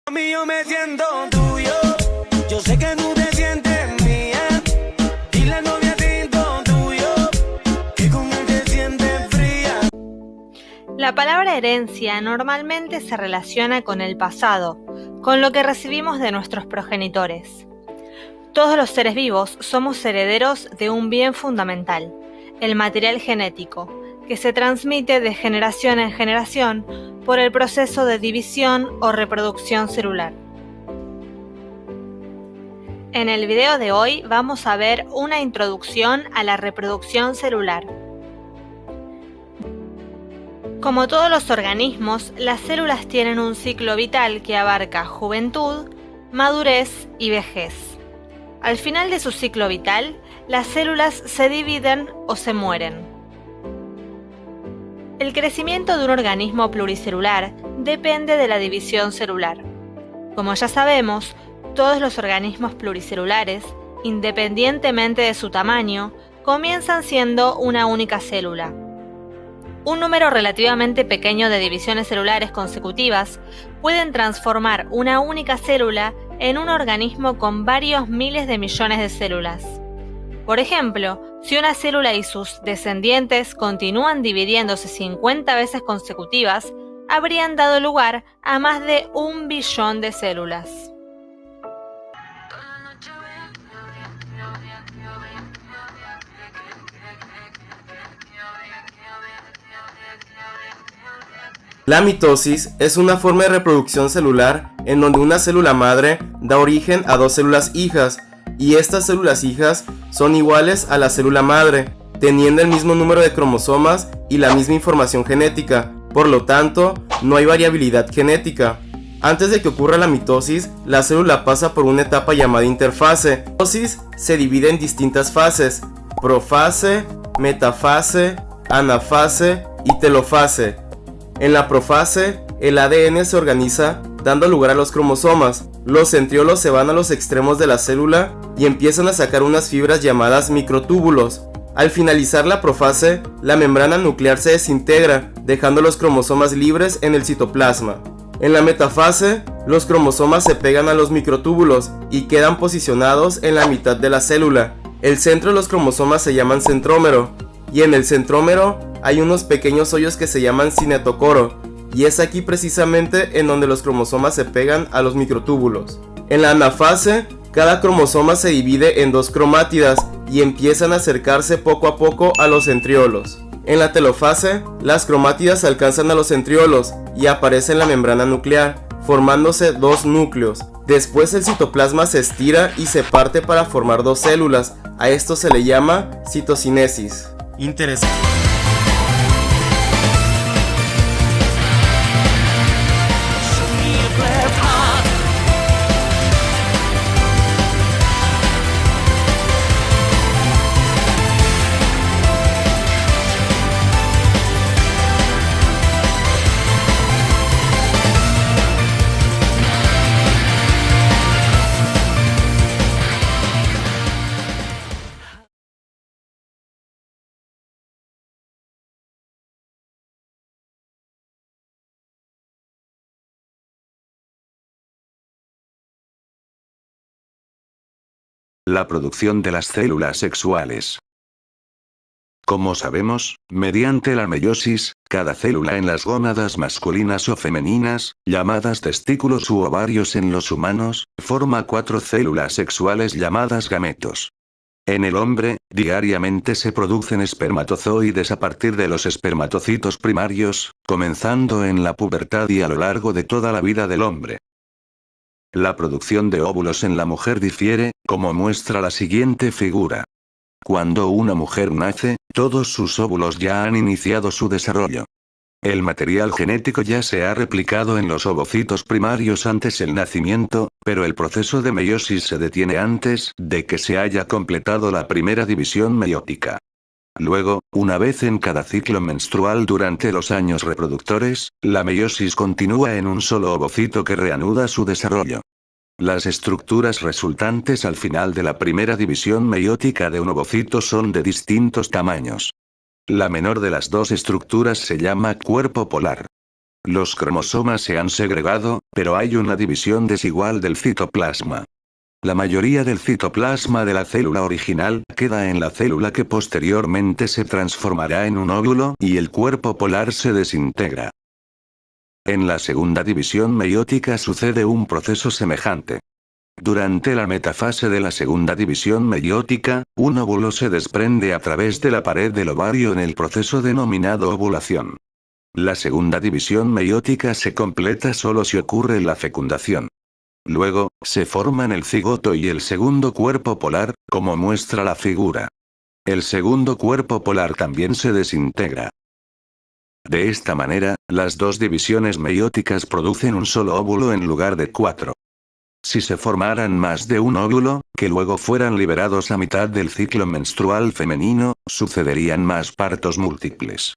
A mí yo me siento tuyo, yo sé que tú te sientes mía. Y la novia siento tuyo, que con él te sientes fría. La palabra herencia normalmente se relaciona con el pasado, con lo que recibimos de nuestros progenitores. Todos los seres vivos somos herederos de un bien fundamental, el material genético, que se transmite de generación en generación por el proceso de división o reproducción celular. En el video de hoy vamos a ver una introducción a la reproducción celular. Como todos los organismos, las células tienen un ciclo vital que abarca juventud, madurez y vejez. Al final de su ciclo vital, las células se dividen o se mueren. El crecimiento de un organismo pluricelular depende de la división celular. Como ya sabemos, todos los organismos pluricelulares, independientemente de su tamaño, comienzan siendo una única célula. Un número relativamente pequeño de divisiones celulares consecutivas pueden transformar una única célula en un organismo con varios miles de millones de células. Por ejemplo, si una célula y sus descendientes continúan dividiéndose 50 veces consecutivas, habrían dado lugar a más de 1 billón de células. La mitosis es una forma de reproducción celular en donde una célula madre da origen a dos células hijas, y estas células hijas son iguales a la célula madre, teniendo el mismo número de cromosomas y la misma información genética. Por lo tanto, no hay variabilidad genética. Antes de que ocurra la mitosis, la célula pasa por una etapa llamada interfase. La mitosis se divide en distintas fases: profase, metafase, anafase y telofase. En la profase, el ADN se organiza dando lugar a los cromosomas. Los centriolos se van a los extremos de la célula y empiezan a sacar unas fibras llamadas microtúbulos. Al finalizar la profase, la membrana nuclear se desintegra, dejando los cromosomas libres en el citoplasma. En la metafase, los cromosomas se pegan a los microtúbulos y quedan posicionados en la mitad de la célula. El centro de los cromosomas se llaman centrómero, y en el centrómero hay unos pequeños hoyos que se llaman cinetocoro, y es aquí precisamente en donde los cromosomas se pegan a los microtúbulos. En la anafase, cada cromosoma se divide en dos cromátidas y empiezan a acercarse poco a poco a los centriolos. En la telofase, las cromátidas alcanzan a los centriolos y aparece en la membrana nuclear, formándose dos núcleos. Después el citoplasma se estira y se parte para formar dos células. A esto se le llama citocinesis. Interesante. La producción de las células sexuales. Como sabemos, mediante la meiosis, cada célula en las gónadas masculinas o femeninas, llamadas testículos u ovarios en los humanos, forma 4 células sexuales llamadas gametos. En el hombre, diariamente se producen espermatozoides a partir de los espermatocitos primarios, comenzando en la pubertad y a lo largo de toda la vida del hombre. La producción de óvulos en la mujer difiere, como muestra la siguiente figura. Cuando una mujer nace, todos sus óvulos ya han iniciado su desarrollo. El material genético ya se ha replicado en los ovocitos primarios antes del nacimiento, pero el proceso de meiosis se detiene antes de que se haya completado la primera división meiótica. Luego, una vez en cada ciclo menstrual durante los años reproductores, la meiosis continúa en un solo ovocito que reanuda su desarrollo. Las estructuras resultantes al final de la primera división meiótica de un ovocito son de distintos tamaños. La menor de las dos estructuras se llama cuerpo polar. Los cromosomas se han segregado, pero hay una división desigual del citoplasma. La mayoría del citoplasma de la célula original queda en la célula que posteriormente se transformará en un óvulo y el cuerpo polar se desintegra. En la segunda división meiótica sucede un proceso semejante. Durante la metafase de la segunda división meiótica, un óvulo se desprende a través de la pared del ovario en el proceso denominado ovulación. La segunda división meiótica se completa solo si ocurre la fecundación. Luego, se forman el cigoto y el segundo cuerpo polar, como muestra la figura. El segundo cuerpo polar también se desintegra. De esta manera, las dos divisiones meióticas producen un solo óvulo en lugar de 4. Si se formaran más de un óvulo, que luego fueran liberados a mitad del ciclo menstrual femenino, sucederían más partos múltiples.